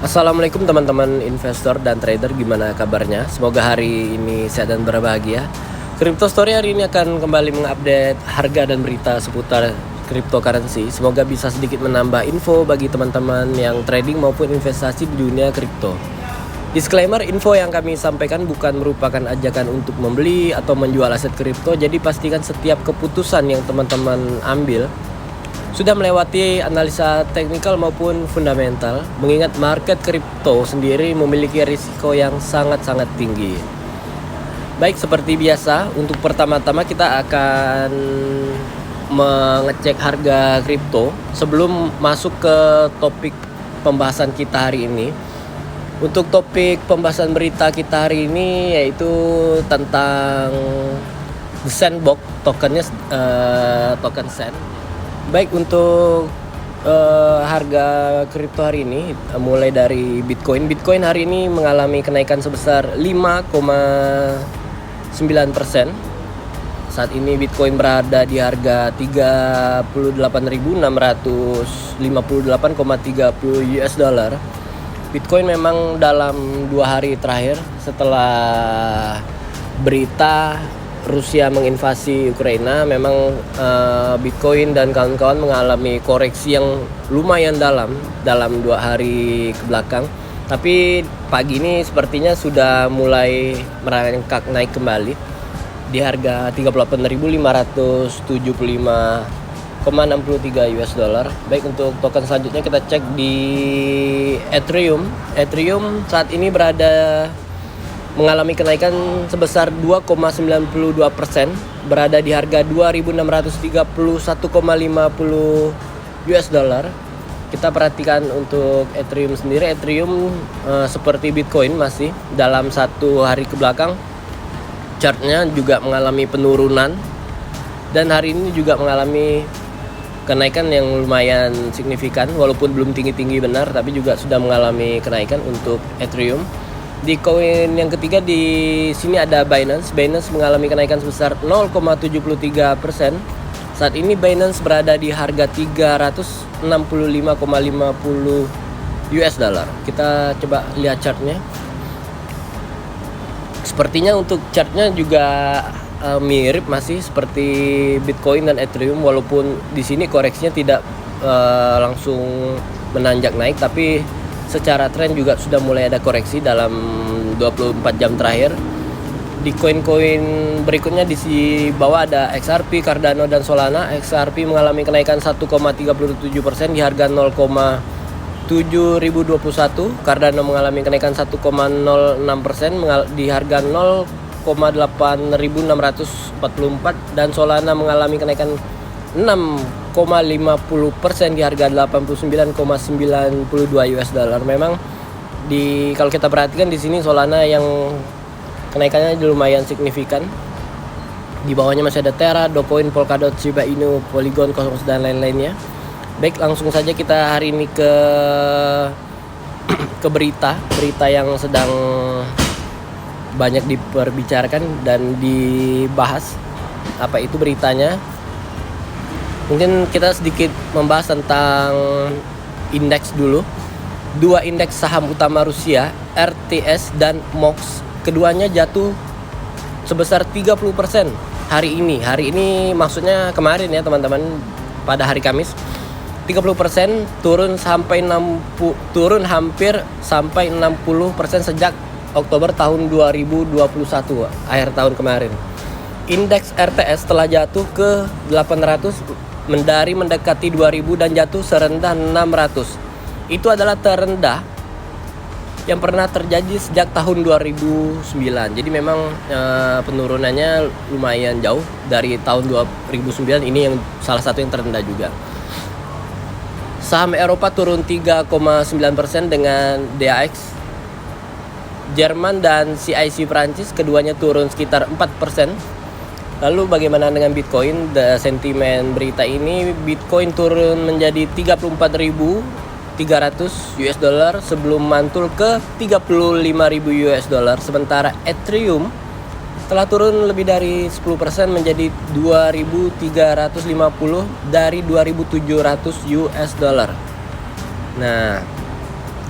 Assalamualaikum teman-teman investor dan trader, gimana kabarnya? Semoga hari ini sehat dan berbahagia. Crypto Story hari ini akan kembali mengupdate harga dan berita seputar cryptocurrency. Semoga bisa sedikit menambah info bagi teman-teman yang trading maupun investasi di dunia kripto. Disclaimer, info yang kami sampaikan bukan merupakan ajakan untuk membeli atau menjual aset kripto. Jadi pastikan setiap keputusan yang teman-teman ambil sudah melewati analisa teknikal maupun fundamental, mengingat market kripto sendiri memiliki risiko yang sangat-sangat tinggi. Baik, seperti biasa, untuk pertama-tama kita akan mengecek harga kripto sebelum masuk ke topik pembahasan kita hari ini. Untuk topik pembahasan berita kita hari ini yaitu tentang The Sandbox, tokennya token Sand. Baik, untuk harga kripto hari ini mulai dari Bitcoin. Bitcoin hari ini mengalami kenaikan sebesar 5,9%. Saat ini Bitcoin berada di harga 38.658,30 US dollar. Bitcoin memang dalam 2 hari terakhir setelah berita Rusia menginvasi Ukraina, memang Bitcoin dan kawan-kawan mengalami koreksi yang lumayan dalam 2 hari ke belakang. Tapi pagi ini sepertinya sudah mulai merangkak naik kembali di harga 38.575,63 US dollar. Baik, untuk token selanjutnya kita cek di Ethereum. Ethereum saat ini mengalami kenaikan sebesar 2,92%, berada di harga 2.631,50 US dollar. Kita perhatikan untuk Ethereum sendiri, Ethereum seperti Bitcoin masih dalam 1 hari ke belakang chartnya juga mengalami penurunan, dan hari ini juga mengalami kenaikan yang lumayan signifikan, walaupun belum tinggi-tinggi benar, tapi juga sudah mengalami kenaikan untuk Ethereum. Di koin yang ketiga di sini ada Binance. Binance mengalami kenaikan sebesar 0,73%. Saat ini Binance berada di harga 365,50 US dollar. Kita coba lihat chartnya. Sepertinya untuk chartnya juga mirip masih seperti Bitcoin dan Ethereum, walaupun di sini koreksinya tidak langsung menanjak naik, tapi secara tren juga sudah mulai ada koreksi dalam 24 jam terakhir. Di koin-koin berikutnya di bawah ada XRP, Cardano, dan Solana. XRP mengalami kenaikan 1,37% di harga 0,7021. Cardano mengalami kenaikan 1,06% di harga 0,8644, dan Solana mengalami kenaikan 6,50% di harga 89,92 US dollar. Memang kalau kita perhatikan di sini Solana yang kenaikannya lumayan signifikan. Di bawahnya masih ada Terra, Dogecoin, Polkadot, Shiba Inu, Polygon, Cosmos, dan lain-lainnya. Baik, langsung saja kita hari ini ke berita yang sedang banyak diperbicarakan dan dibahas. Apa itu beritanya? Mungkin kita sedikit membahas tentang indeks dulu. 2 indeks saham utama Rusia, RTS dan MOX, keduanya jatuh sebesar 30% hari ini. Hari ini maksudnya kemarin ya teman-teman, pada hari Kamis. 30% turun hampir sampai 60% sejak Oktober tahun 2021, akhir tahun kemarin. Indeks RTS telah jatuh ke 800, mendekati 2000 dan jatuh serendah 600. Itu adalah terendah yang pernah terjadi sejak tahun 2009. Jadi memang penurunannya lumayan jauh dari tahun 2009. Ini yang salah satu yang terendah juga. Saham Eropa turun 3,9% dengan DAX. Jerman dan CIC Prancis keduanya turun sekitar 4%. Lalu bagaimana dengan Bitcoin? Sentimen berita ini, Bitcoin turun menjadi 34.300 US dollar sebelum mantul ke 35.000 US dollar. Sementara Ethereum telah turun lebih dari 10% menjadi 2.350 dari 2.700 US dollar. Nah,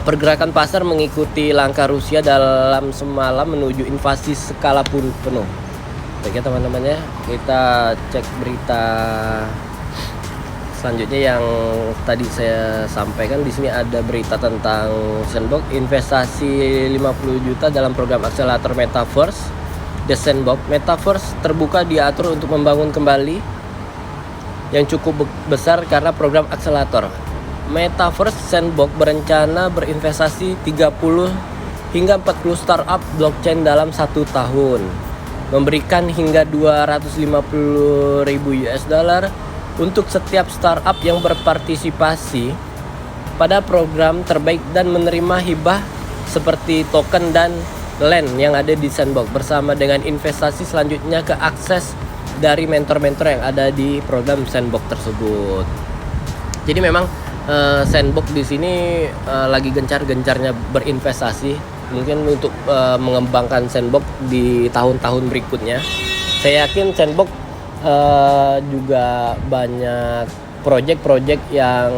Pergerakan pasar mengikuti langkah Rusia dalam semalam menuju invasi skala penuh. Oke teman-teman ya, kita cek berita selanjutnya yang tadi saya sampaikan. Di sini ada berita tentang Sandbox, investasi 50 juta dalam program akselerator Metaverse. The Sandbox Metaverse terbuka diatur untuk membangun kembali yang cukup besar karena program akselerator. Metaverse Sandbox berencana berinvestasi 30 hingga 40 startup blockchain dalam 1 tahun, memberikan hingga 250.000 US dollar untuk setiap startup yang berpartisipasi pada program terbaik dan menerima hibah seperti token dan land yang ada di Sandbox, bersama dengan investasi selanjutnya ke akses dari mentor-mentor yang ada di program Sandbox tersebut. Jadi memang Sandbox di sini lagi gencar-gencarnya berinvestasi mungkin untuk mengembangkan Sandbox di tahun-tahun berikutnya. Saya yakin Sandbox juga banyak project-project yang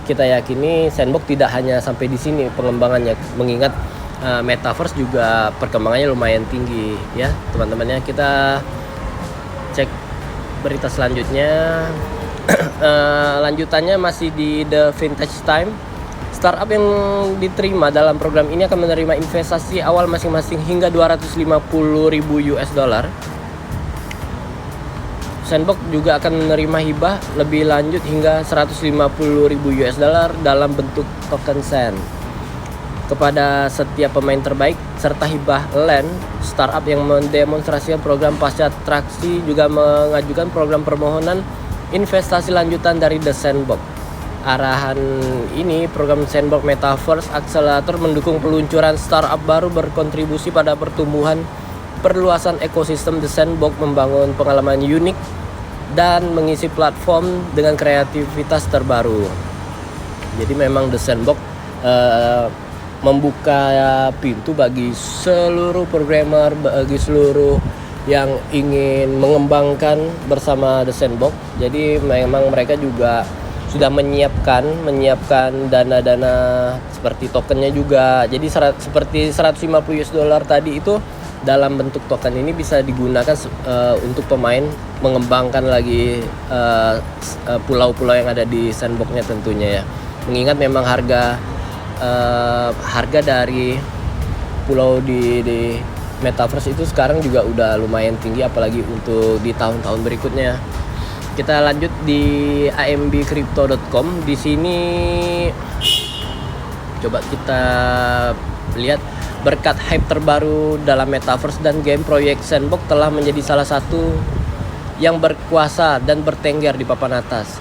kita yakini Sandbox tidak hanya sampai di sini pengembangannya, mengingat Metaverse juga perkembangannya lumayan tinggi ya teman-teman ya. Kita cek berita selanjutnya. Lanjutannya masih di The Vintage Time. Startup yang diterima dalam program ini akan menerima investasi awal masing-masing hingga 250.000 US dollar. Sandbox juga akan menerima hibah lebih lanjut hingga 150.000 US dollar dalam bentuk token Sand kepada setiap pemain terbaik, serta hibah land. Startup yang mendemonstrasikan program pasca traksi juga mengajukan program permohonan investasi lanjutan dari The Sandbox. Arahan ini, program Sandbox Metaverse Accelerator, mendukung peluncuran startup baru, berkontribusi pada pertumbuhan perluasan ekosistem The Sandbox, membangun pengalaman unik dan mengisi platform dengan kreativitas terbaru. Jadi memang The Sandbox membuka pintu bagi seluruh programmer, bagi seluruh yang ingin mengembangkan bersama The Sandbox. Jadi memang mereka juga sudah menyiapkan dana-dana seperti tokennya juga. Jadi seperti 150 US dollar tadi itu dalam bentuk token ini bisa digunakan untuk pemain mengembangkan lagi pulau-pulau yang ada di Sandbox-nya tentunya ya. Mengingat memang harga dari pulau di Metaverse itu sekarang juga udah lumayan tinggi, apalagi untuk di tahun-tahun berikutnya. Kita lanjut di ambcrypto.com. Di sini coba kita lihat, berkat hype terbaru dalam Metaverse dan game, proyek Sandbox telah menjadi salah satu yang berkuasa dan bertengger di papan atas.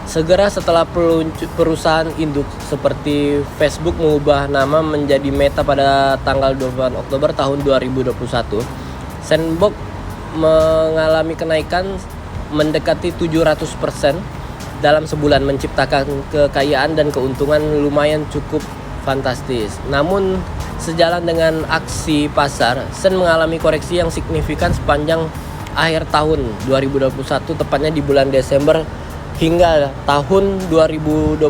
Segera setelah perusahaan induk seperti Facebook mengubah nama menjadi Meta pada tanggal 28 Oktober tahun 2021, Sandbox mengalami kenaikan mendekati 700% dalam sebulan, menciptakan kekayaan dan keuntungan lumayan cukup fantastis. Namun sejalan dengan aksi pasar, Sand mengalami koreksi yang signifikan sepanjang akhir tahun 2021, tepatnya di bulan Desember, hingga tahun 2022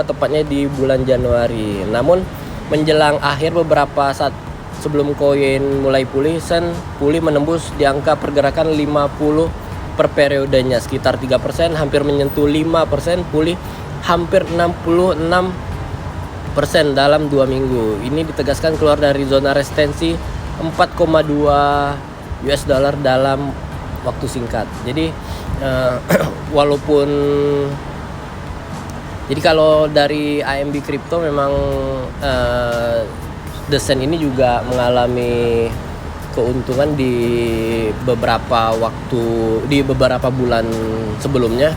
tepatnya di bulan Januari. Namun menjelang akhir, beberapa saat sebelum koin mulai pulih, Sand pulih menembus di angka pergerakan 50 per periodenya, sekitar 3%, hampir menyentuh 5%, pulih hampir 66% dalam 2 minggu. Ini ditegaskan keluar dari zona resistensi 4,2 US dollar dalam waktu singkat. Jadi walaupun jadi kalau dari AMB Crypto memang The Sand ini juga mengalami keuntungan di beberapa bulan sebelumnya,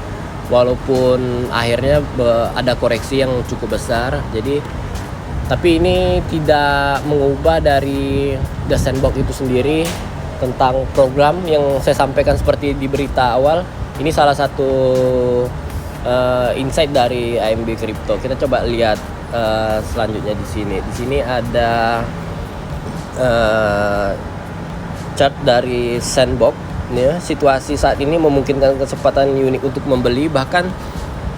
walaupun akhirnya ada koreksi yang cukup besar. Jadi tapi ini tidak mengubah dari The Sandbox itu sendiri tentang program yang saya sampaikan seperti di berita awal. Ini salah satu insight dari AMB Crypto. Kita coba lihat selanjutnya di sini. Di sini ada chart dari Sandbox ya. Situasi saat ini memungkinkan kesempatan unik untuk membeli, bahkan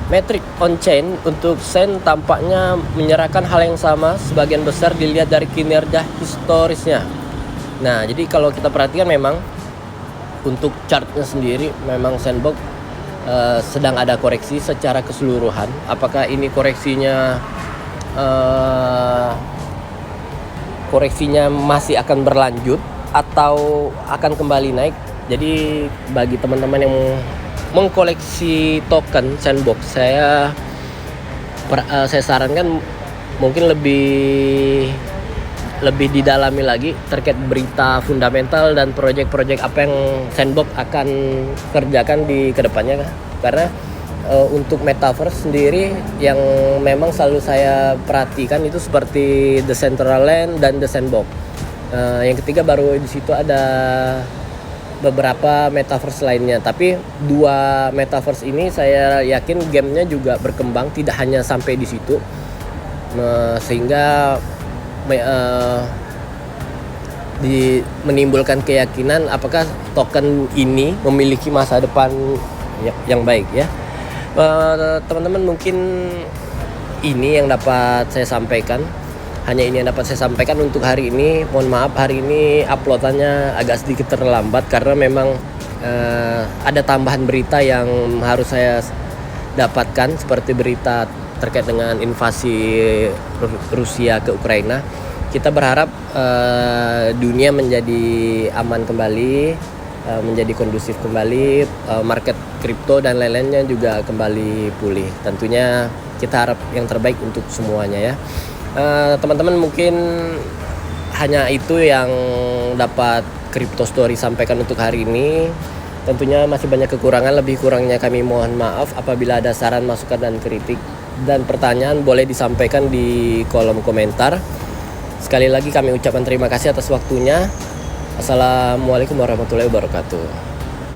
Metric on-chain untuk SEN tampaknya menyerahkan hal yang sama, sebagian besar dilihat dari kinerja historisnya. Nah, jadi kalau kita perhatikan memang untuk chartnya sendiri memang Sandbox sedang ada koreksi secara keseluruhan. Apakah ini koreksinya masih akan berlanjut atau akan kembali naik? Jadi bagi teman-teman yang mengkoleksi token Sandbox, saya sarankan mungkin lebih didalami lagi terkait berita fundamental dan proyek-proyek apa yang Sandbox akan kerjakan di kedepannya, karena untuk metaverse sendiri yang memang selalu saya perhatikan itu seperti Decentraland dan The Sandbox. Yang ketiga baru di situ ada beberapa metaverse lainnya, tapi dua metaverse ini saya yakin gamenya juga berkembang, tidak hanya sampai di situ, sehingga menimbulkan keyakinan apakah token ini memiliki masa depan yang baik ya. Teman-teman, mungkin ini yang dapat saya sampaikan. Hanya ini yang dapat saya sampaikan untuk hari ini. Mohon maaf hari ini uploadannya agak sedikit terlambat karena memang ada tambahan berita yang harus saya dapatkan, seperti berita terkait dengan invasi Rusia ke Ukraina. Kita berharap dunia menjadi aman kembali, menjadi kondusif kembali, market kripto dan lain-lainnya juga kembali pulih. Tentunya kita harap yang terbaik untuk semuanya ya. Teman-teman, mungkin hanya itu yang dapat Crypto Story sampaikan untuk hari ini. Tentunya masih banyak kekurangan, lebih kurangnya kami mohon maaf. Apabila ada saran, masukan dan kritik dan pertanyaan boleh disampaikan di kolom komentar. Sekali lagi kami ucapkan terima kasih atas waktunya. Assalamualaikum warahmatullahi wabarakatuh.